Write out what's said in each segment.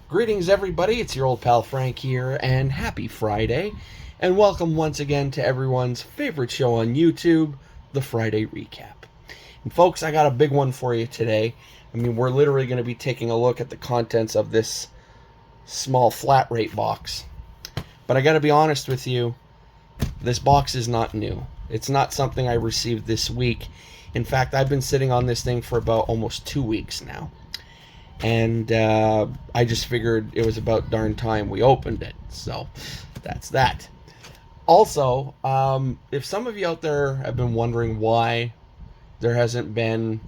Greetings, everybody. It's your old pal Frank here, and happy Friday. And welcome once again to everyone's favorite show on YouTube, the Friday Recap. And folks, I got a big one for you today. I mean, we're literally going to be taking a look at the contents of this small flat rate box. But I got to be honest with you, this box is not new. It's not something I received this week. In fact, I've been sitting on this thing for about almost 2 weeks now. And I just figured it was about darn time we opened it. So that's that. Also, if some of you out there have been wondering why there hasn't been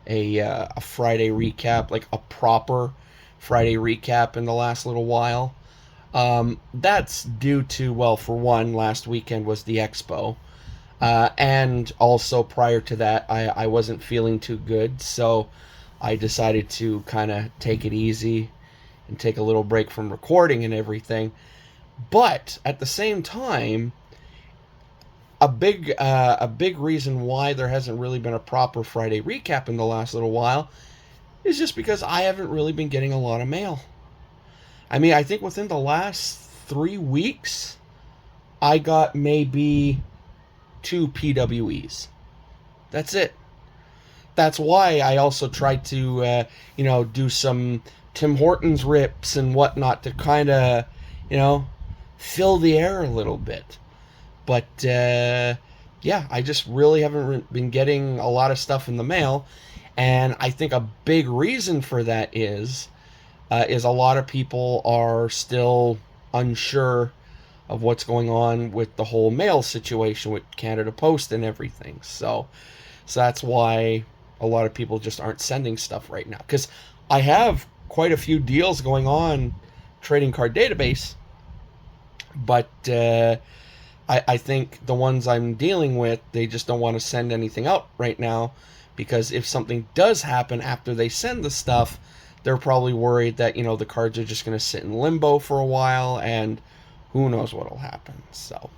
a Friday recap, like a proper Friday recap in the last little while, that's due to, well, for one, last weekend was the expo. And also prior to that, I wasn't feeling too good, so I decided to kind of take it easy and take a little break from recording and everything. But at the same time, a big reason why there hasn't really been a proper Friday recap in the last little while is just because I haven't really been getting a lot of mail. I mean, I think within the last 3 weeks, I got maybe 2 PWEs. That's it. That's why I also tried to, do some Tim Hortons rips and whatnot to kind of, fill the air a little bit. But, I just really haven't been getting a lot of stuff in the mail. And I think a big reason for that is a lot of people are still unsure of what's going on with the whole mail situation with Canada Post and everything. So that's why a lot of people just aren't sending stuff right now. Because I have quite a few deals going on trading card database, but I think the ones I'm dealing with, they just don't want to send anything out right now, because if something does happen after they send the stuff, they're probably worried that, the cards are just going to sit in limbo for a while, and who knows what'll happen. So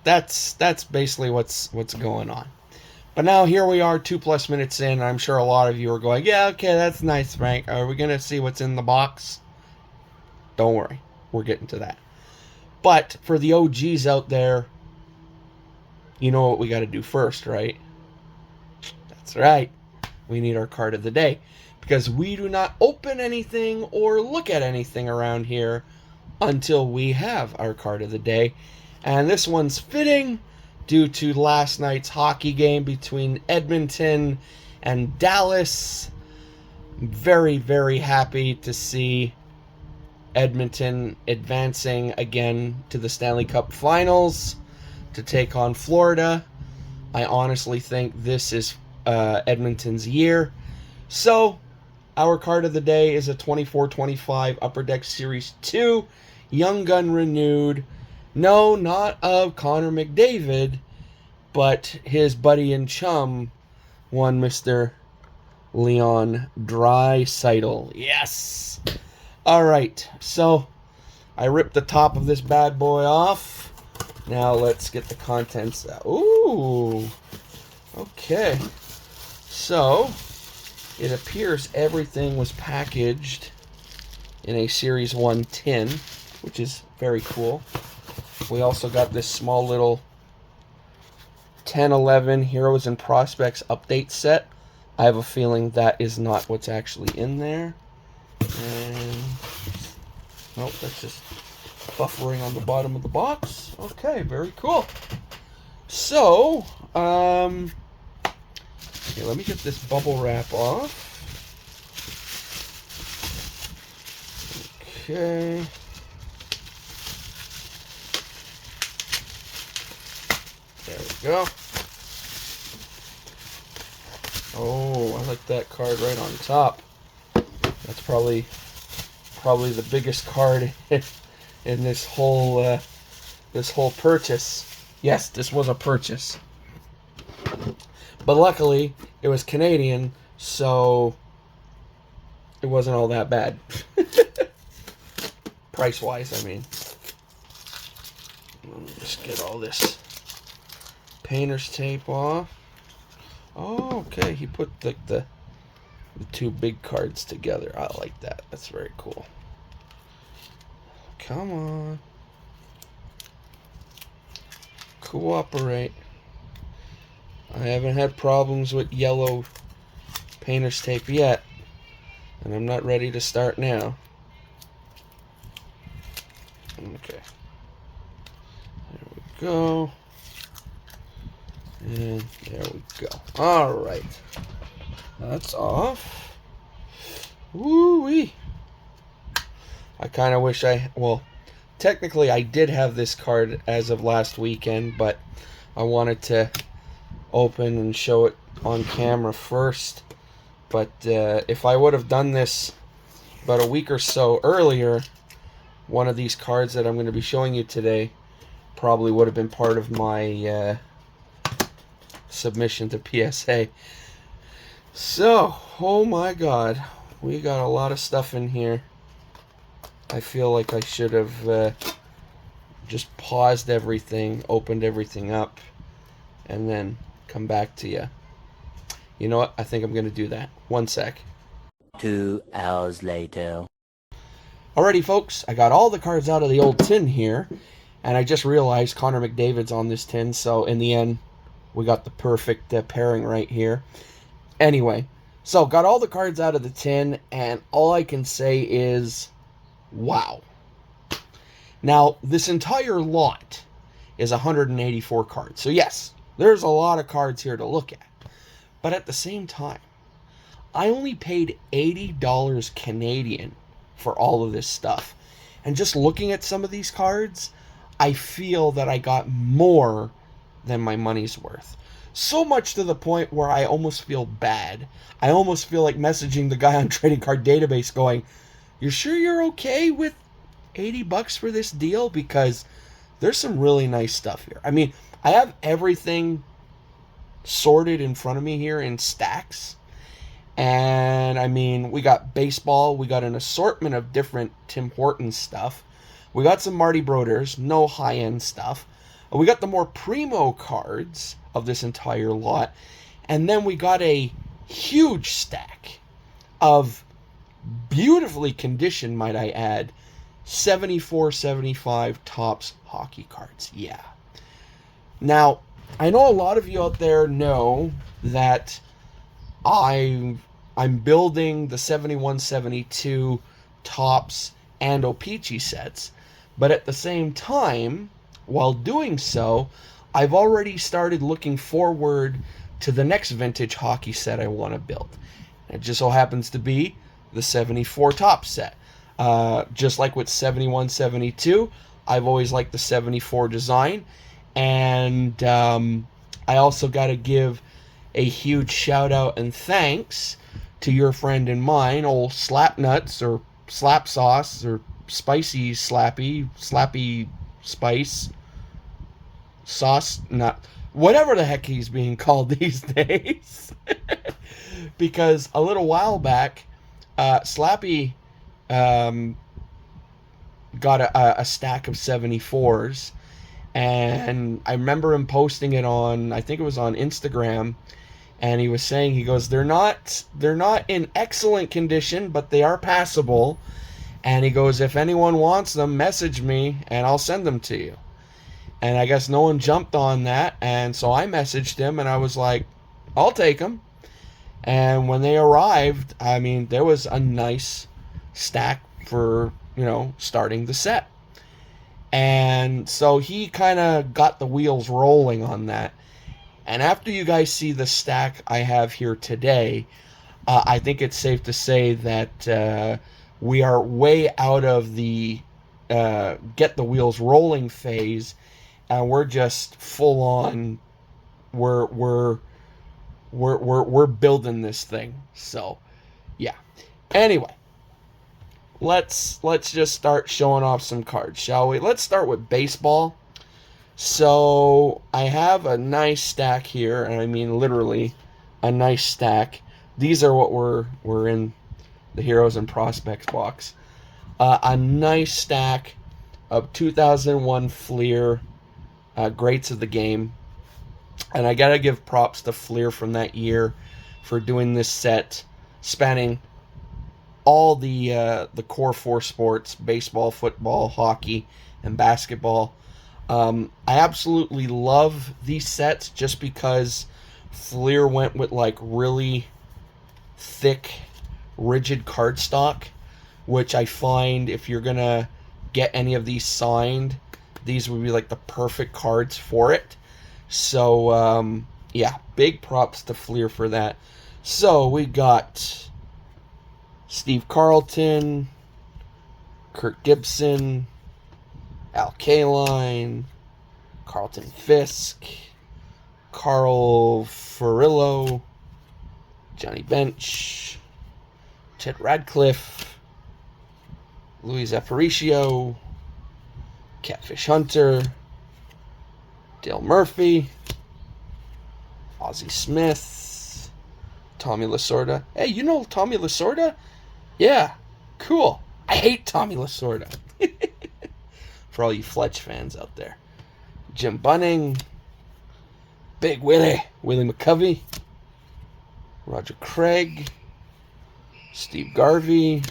that's basically what's going on. But now here we are 2+ minutes in. I'm sure a lot of you are going, yeah, okay, that's nice, Frank. Are we going to see what's in the box? Don't worry. We're getting to that. But for the OGs out there, you know what we got to do first, right? That's right. We need our card of the day. Because we do not open anything or look at anything around here until we have our card of the day. And this one's fitting due to last night's hockey game between Edmonton and Dallas. Very, very happy to see Edmonton advancing again to the Stanley Cup Finals to take on Florida. I honestly think this is Edmonton's year. So, our card of the day is a 24-25 Upper Deck Series 2 Young Gun Renewed. No, not of Connor McDavid, but his buddy and chum, one Mr. Leon Draisaitl. Yes! Alright, so I ripped the top of this bad boy off. Now let's get the contents out. Ooh! Okay. So, it appears everything was packaged in a Series 1 tin, which is very cool. We also got this small little 10-11 Heroes and Prospects update set. I have a feeling that is not what's actually in there. And nope, that's just buffering on the bottom of the box. Okay, very cool. So, okay, let me get this bubble wrap off. Okay. There we go. Oh, I like that card right on top. That's probably the biggest card in this whole purchase. Yes, this was a purchase. But luckily, it was Canadian, so it wasn't all that bad. Price-wise, I mean. Let me just get all this painter's tape off. Oh, okay. He put the the two big cards together. I like that. That's very cool. Come on. Cooperate. I haven't had problems with yellow painter's tape yet, and I'm not ready to start now. Okay. There we go. And there we go. Alright. That's off. Woo-wee. I kind of wish well, technically I did have this card as of last weekend, but I wanted to open and show it on camera first. But if I would have done this about a week or so earlier, one of these cards that I'm going to be showing you today probably would have been part of my submission to PSA. So, oh my god, we got a lot of stuff in here. I feel like I should have just paused everything, opened everything up, and then come back to you. You know what? I think I'm going to do that. One sec. 2 hours later. Alrighty, folks. I got all the cards out of the old tin here, and I just realized Connor McDavid's on this tin, so in the end, we got the perfect pairing right here. Anyway, so got all the cards out of the tin, and all I can say is, wow. Now, this entire lot is 184 cards. So yes, there's a lot of cards here to look at. But at the same time, I only paid $80 Canadian for all of this stuff. And just looking at some of these cards, I feel that I got more than my money's worth. So much to the point where I almost feel bad. I almost feel like messaging the guy on Trading Card Database going, "You sure you're okay with $80 for this deal?" Because there's some really nice stuff here. I mean, I have everything sorted in front of me here in stacks. And I mean, we got baseball, we got an assortment of different Tim Hortons stuff. We got some Marty Broders, no high-end stuff. We got the more primo cards of this entire lot. And then we got a huge stack of beautifully conditioned, might I add, 74, 75 Topps hockey cards. Yeah. Now, I know a lot of you out there know that I'm building the 71, 72 Topps and O-Pee-Chee sets, but at the same time, while doing so, I've already started looking forward to the next vintage hockey set I want to build. It just so happens to be the 74 Topps set. Just like with 71, 72, I've always liked the 74 design, and I also got to give a huge shout out and thanks to your friend and mine, old Slapnuts, or Slap Sauce, or Spicy Slappy, Slappy Spice, Sauce Nut, whatever the heck he's being called these days. Because a little while back, Slappy got a stack of 74s, and I remember him posting it on, I think it was on Instagram, and he was saying, he goes, they're not in excellent condition, but they are passable. And he goes, if anyone wants them, message me and I'll send them to you. And I guess no one jumped on that, and so I messaged him and I was like, I'll take them. And when they arrived, I mean, there was a nice stack for, starting the set. And so he kind of got the wheels rolling on that. And after you guys see the stack I have here today, I think it's safe to say that we are way out of the get the wheels rolling phase, and we're just full on. We're building this thing. So, yeah. Anyway, let's just start showing off some cards, shall we? Let's start with baseball. So I have a nice stack here, and I mean literally a nice stack. These are what we're in the Heroes and Prospects box. A nice stack of 2001 Fleer greats of the game. And I gotta give props to Fleer from that year for doing this set spanning all the core four sports: baseball, football, hockey, and basketball. I absolutely love these sets just because Fleer went with like really thick, rigid cardstock, which I find if you're gonna get any of these signed, these would be like the perfect cards for it. So yeah, big props to Fleer for that. So we got Steve Carlton, Kirk Gibson, Al Kaline, Carlton Fisk, Carl Furillo, Johnny Bench, Ted Radcliffe, Luis Aparicio, Catfish Hunter, Dale Murphy, Ozzie Smith, Tommy Lasorda. Hey, you know Tommy Lasorda? Yeah, cool. I hate Tommy Lasorda. For all you Fletch fans out there. Jim Bunning, Big Willie McCovey, Roger Craig, Steve Garvey,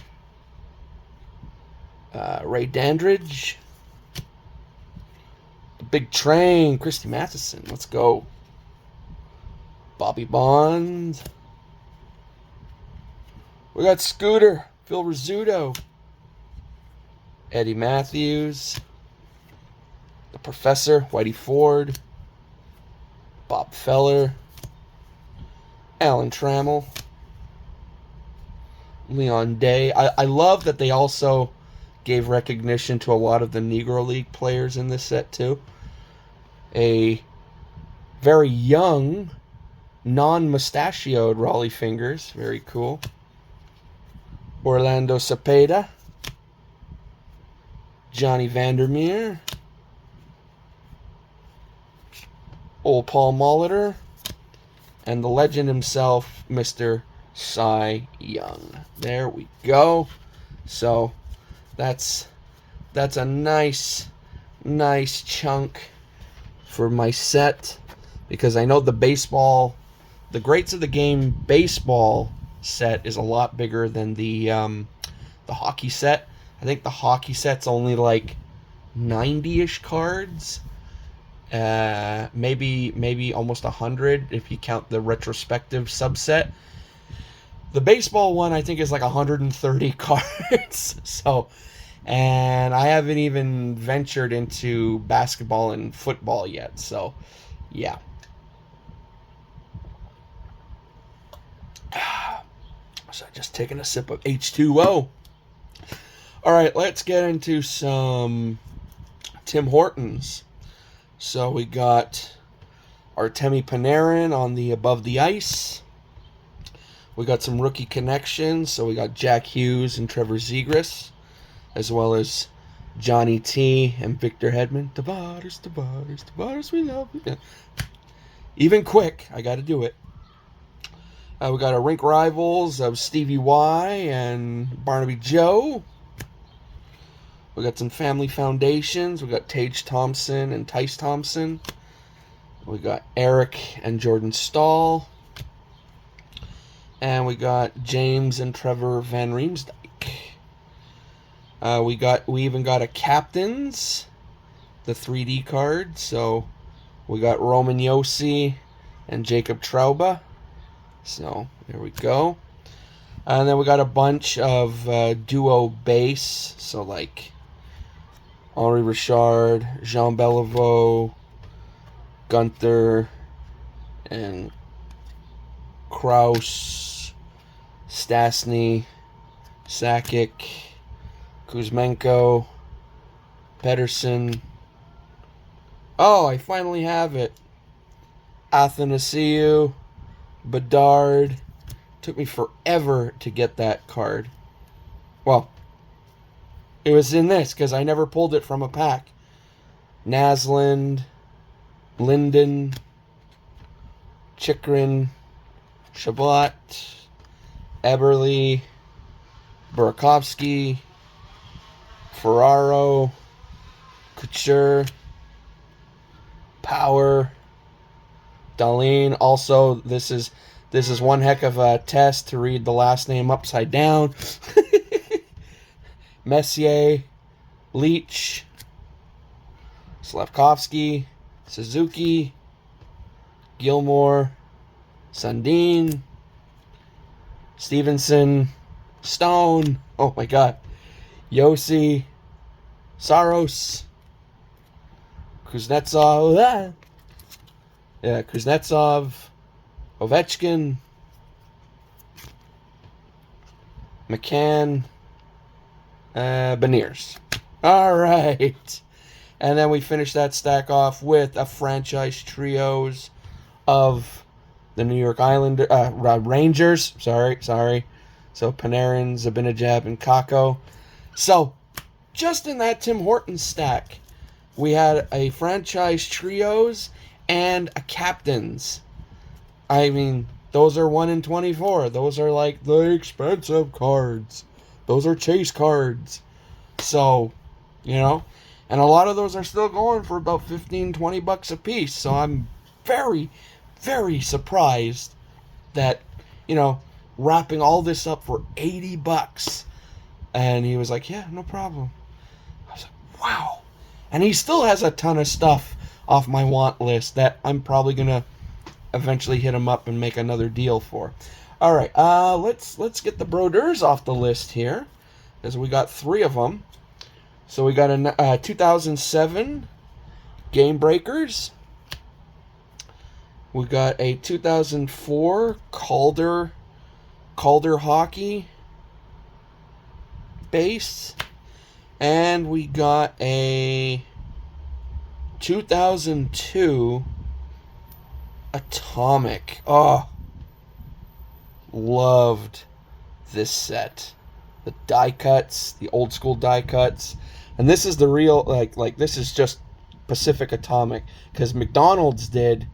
Ray Dandridge, the Big Train, Christy Matheson. Let's go. Bobby Bonds. We got Scooter, Phil Rizzuto, Eddie Matthews, the Professor, Whitey Ford, Bob Feller, Alan Trammell, Leon Day. I love that they also gave recognition to a lot of the Negro League players in this set too. A very young, non-mustachioed Raleigh Fingers. Very cool. Orlando Cepeda, Johnny Vandermeer, old Paul Molitor, and the legend himself, Mr. Cy Young. There we go. So that's a nice chunk for my set, because I know the Greats of the Game baseball set is a lot bigger than the hockey set. I think the hockey set's only like 90-ish cards. Maybe almost 100 if you count the retrospective subset. The baseball one I think is like 130 cards. So, and I haven't even ventured into basketball and football yet. So, yeah. So just taking a sip of H2O. All right, let's get into some Tim Hortons. So we got Artemi Panarin on the Above the Ice. We got some rookie connections. So we got Jack Hughes and Trevor Zegras, as well as Johnny T and Victor Hedman. Tavares, we love you. Even quick, I got to do it. We got our rink rivals of Stevie Y and Barnaby Joe. We got some family foundations. We got Tage Thompson and Tice Thompson. We got Eric and Jordan Stahl. And we got James and Trevor Van Riemsdyk. We even got a captains, the 3D card. So we got Roman Yossi and Jacob Trouba. So there we go. And then we got a bunch of duo base. So like Henri Richard, Jean Beliveau, Gunther, and Kraus, Stastny, Sakic, Kuzmenko, Pedersen. Oh, I finally have it. Athanasiou, Bedard. Took me forever to get that card. Well, it was in this because I never pulled it from a pack. Naslund, Linden, Chikrin, Shabbat, Eberle, Burakovsky, Ferraro, Couture, Power, Darlene. Also, this is This is one heck of a test to read the last name upside down. Messier, Leach, Slavkovsky, Suzuki, Gilmore, Sundin, Stevenson, Stone, oh my god, Yossi, Saros, Kuznetsov, Kuznetsov, Ovechkin, McCann, Beniers. All right. And then we finish that stack off with a franchise trios of the New York Rangers. Sorry. So Panarin, Zibanejad, and Kakko. So just in that Tim Hortons stack, we had a franchise trios and a captains. I mean, those are 1 in 24. Those are like the expensive cards. Those are chase cards. So, you know, and a lot of those are still going for about $15-20 a piece. So I'm very, very surprised that, you know, wrapping all this up for $80. And he was like, yeah, no problem. I was like, wow. And he still has a ton of stuff off my want list that I'm probably going to eventually hit him up and make another deal for. All right, let's get the Brodeurs off the list here, because we got 3 of them. So we got a 2007 Game Breakers. We got a 2004 Calder Hockey base, and we got a 2002 Atomic. Oh, loved this set. The die cuts, the old school die cuts. And this is the real, like this is just Pacific Atomic. Because McDonald's did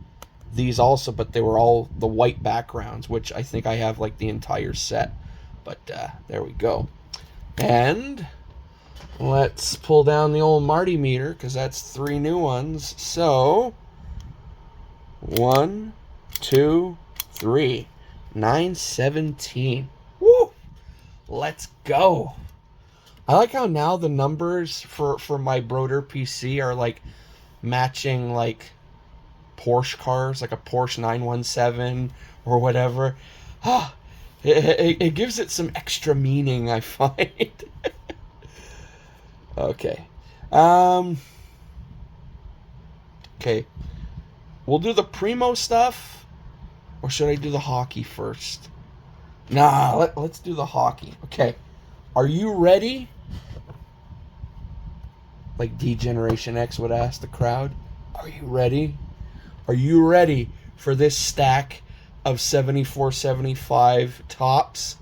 these also, but they were all the white backgrounds, which I think I have like the entire set. But there we go. And let's pull down the old Marty meter, because that's 3 new ones. So 1, 2, 3. 917. Woo! Let's go. I like how now the numbers for my Broder PC are like matching like Porsche cars, like a Porsche 917 or whatever. It gives it some extra meaning, I find. Okay. Okay. We'll do the Primo stuff. Or should I do the hockey first? Nah, let's do the hockey. Okay. Are you ready? Like D-Generation X would ask the crowd. Are you ready? Are you ready for this stack of 74-75 tops?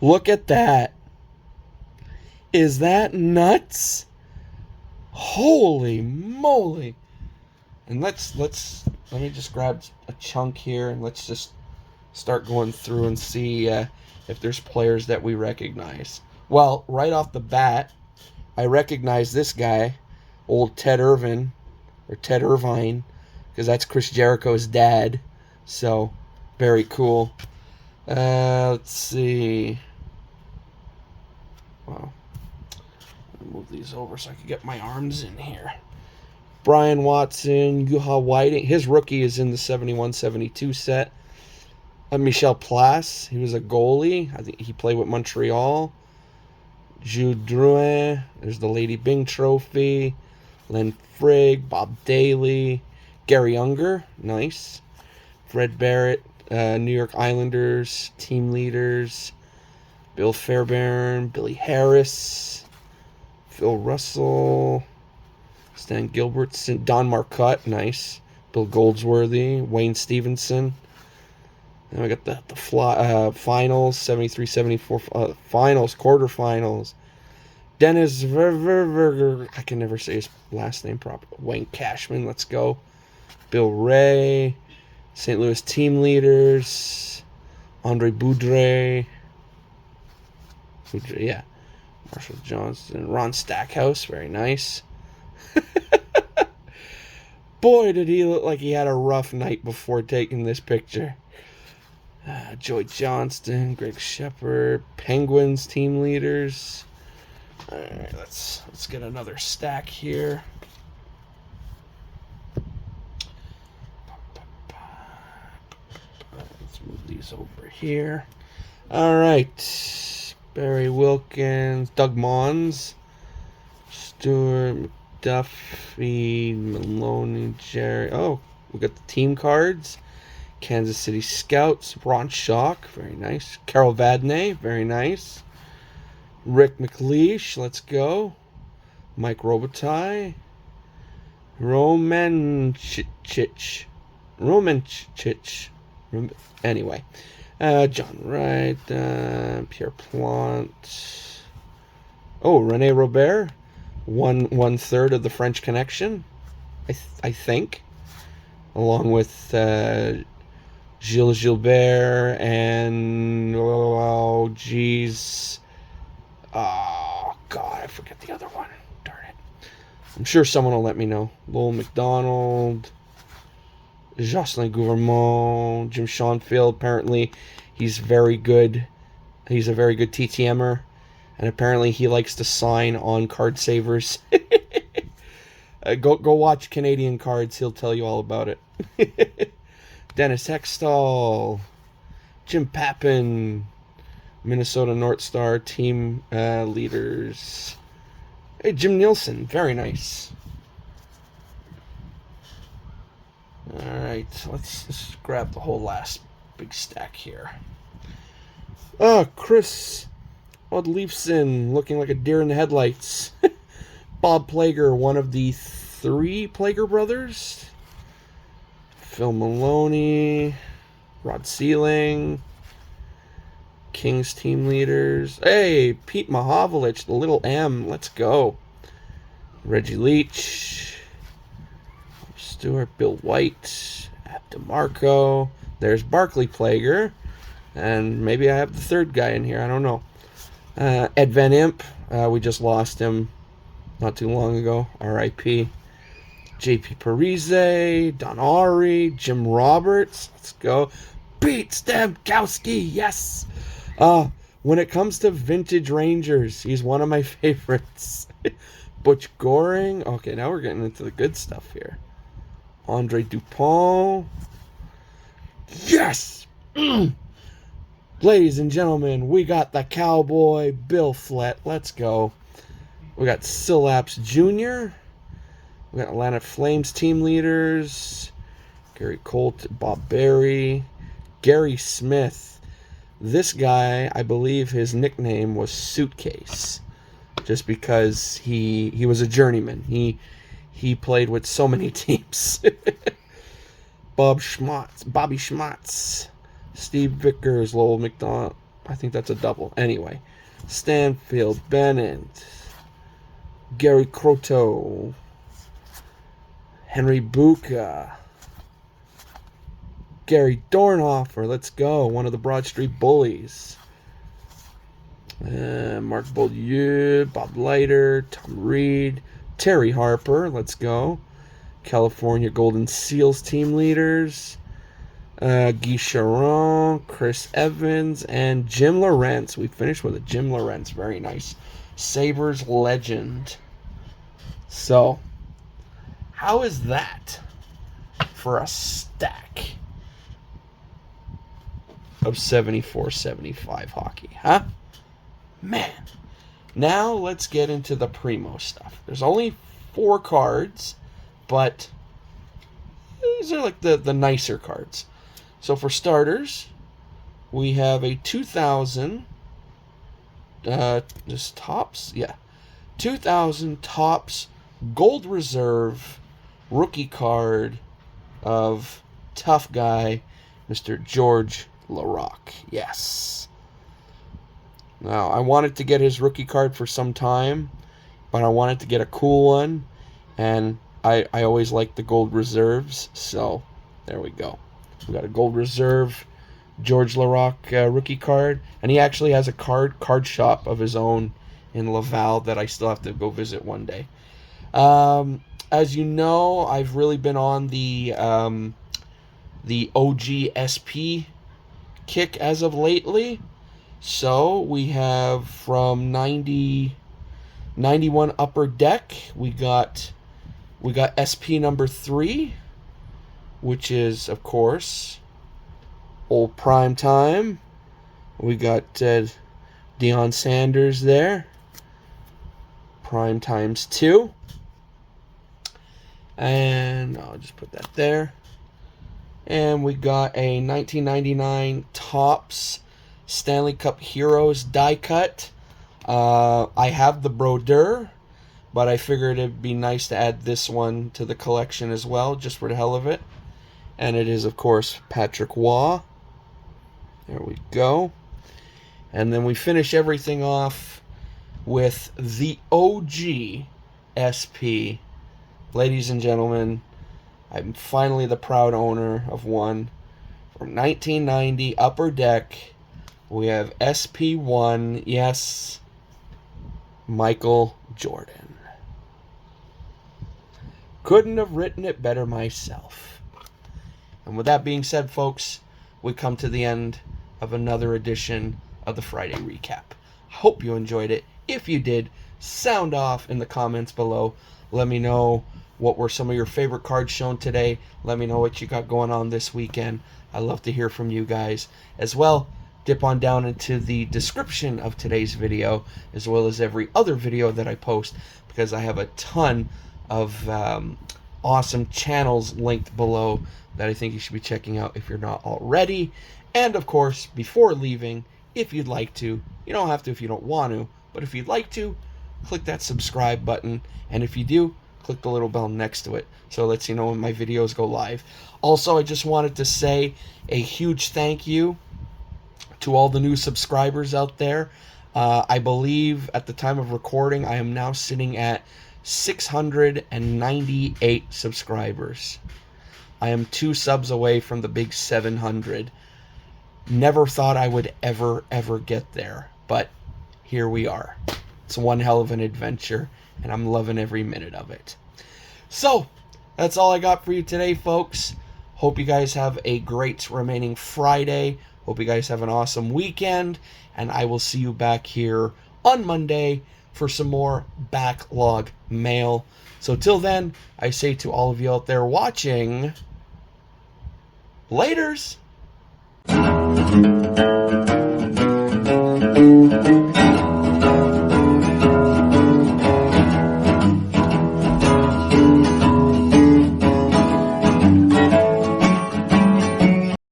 Look at that. Is that nuts? Holy moly. And let me just grab a chunk here and let's just start going through and see if there's players that we recognize. Well, right off the bat, I recognize this guy, old Ted Irvine, because that's Chris Jericho's dad. So, very cool. Let's see. Wow. Move these over so I can get my arms in here. Brian Watson, Juha Whiting. His rookie is in the 71-72 set. Michel Place. He was a goalie. I think he played with Montreal. Jude Drouin. There's the Lady Byng Trophy. Len Frigg. Bob Daly. Gary Unger. Nice. Fred Barrett. New York Islanders. Team leaders. Bill Fairbairn. Billy Harris. Phil Russell. Stan Gilbert, Don Marcotte, nice. Bill Goldsworthy, Wayne Stevenson. Then we got the finals, 73-74 finals, quarterfinals. Dennis Ververger, I can never say his last name properly. Wayne Cashman, let's go. Bill Ray, St. Louis team leaders. Andre Boudreau. Yeah. Marshall Johnson, Ron Stackhouse, very nice. Boy, did he look like he had a rough night before taking this picture. Joey Johnston, Greg Shepard, Penguins team leaders. All right, let's get another stack here. Let's move these over here. All right, Barry Wilkins, Doug Mons, Stuart McDuffie, Maloney, Jerry. Oh, we got the team cards. Kansas City Scouts, Ron Schock, very nice. Carol Vadney, very nice. Rick McLeish, let's go. Mike Robitaille. Romanchich. Anyway. John Wright, Pierre Plante. Oh, Rene Robert. One third of the French Connection, I think. Along with Gilles Gilbert and oh god, I forget the other one. Darn it. I'm sure someone will let me know. Lowell McDonald, Jocelyn Gouvernement, Jim Schoenfield. Apparently he's very good. He's a very good TTMer, and apparently he likes to sign on card savers. Go watch Canadian Cards. He'll tell you all about it. Dennis Hextall, Jim Pappin, Minnesota North Star team leaders. Hey, Jim Nielsen, very nice. All right, let's grab the whole last big stack here. Chris Odleifson, looking like a deer in the headlights. Bob Plager, one of the 3 Plager brothers. Phil Maloney, Rod Sealing, Kings team leaders. Hey, Pete Mahovlich, the little M, let's go. Reggie Leach, Stewart, Bill White, Ab DeMarco. There's Barclay Plager, and maybe I have the third guy in here, I don't know. Ed Van Imp, we just lost him not too long ago, R.I.P. JP Parise, Don Ari, Jim Roberts, let's go. Pete Stamkowski, yes! When it comes to vintage Rangers, he's one of my favorites. Butch Goring, okay, now we're getting into the good stuff here. Andre Dupont, yes! Ladies and gentlemen, we got the Cowboy Bill Flett, let's go. We got Silaps Jr., we got Atlanta Flames team leaders, Gary Colt, Bob Berry, Gary Smith. This guy, I believe his nickname was Suitcase, just because he was a journeyman. He played with so many teams. Bobby Schmatz, Steve Vickers, Lowell McDonald. I think that's a double. Anyway, Stanfield Bennett, Gary Croteau, Henry Buca, Gary Dornhofer, let's go, one of the Broad Street Bullies. Mark Beaulieu, Bob Leiter, Tom Reed, Terry Harper, let's go. California Golden Seals team leaders. Guy Charon, Chris Evans, and Jim Lawrence. We finished with a Jim Lawrence, very nice. Sabres legend. So, how is that for a stack of 74-75 hockey, huh? Man. Now let's get into the primo stuff. There's only 4 cards, but these are like the nicer cards. So for starters, we have a 2000 just Topps, yeah, 2000 Topps Gold Reserve rookie card of tough guy, Mr. George Laraque. Yes. Now, I wanted to get his rookie card for some time, but I wanted to get a cool one, and I always like the gold reserves, so there we go. We got a gold reserve George Laraque rookie card, and he actually has a card shop of his own in Laval that I still have to go visit one day. as you know, I've really been on the OG SP kick as of lately. So we have from 91 Upper Deck, we got SP number 3, which is, of course, old Prime Time. We got Deion Sanders there. Prime times 2. And I'll just put that there. And we got a 1999 Topps Stanley Cup Heroes die cut. I have the Brodeur, but I figured it'd be nice to add this one to the collection as well, just for the hell of it. And it is, of course, Patrick Waugh. There we go. And then we finish everything off with the OG SP. Ladies and gentlemen, I'm finally the proud owner of one from 1990 Upper Deck. We have SP1, yes, Michael Jordan. Couldn't have written it better myself. And with that being said, folks, we come to the end of another edition of the Friday Recap. Hope you enjoyed it. If you did, sound off in the comments below. Let me know what were some of your favorite cards shown today. Let me know what you got going on this weekend. I love to hear from you guys. As well, dip on down into the description of today's video, as well as every other video that I post, because I have a ton of awesome channels linked below that I think you should be checking out if you're not already. And of course, before leaving, if you'd like to, you don't have to if you don't want to, but if you'd like to, click that subscribe button, and if you do, click the little bell next to it so it lets you know when my videos go live. Also, I just wanted to say a huge thank you to all the new subscribers out there. I believe at the time of recording, I am now sitting at 698 subscribers. I am 2 subs away from the big 700. Never thought I would ever get there, but here we are. It's one hell of an adventure, and I'm loving every minute of it. So, that's all I got for you today, folks. Hope you guys have a great remaining Friday. Hope you guys have an awesome weekend, and I will see you back here on Monday for some more backlog mail. So till then, I say to all of you out there watching, laters!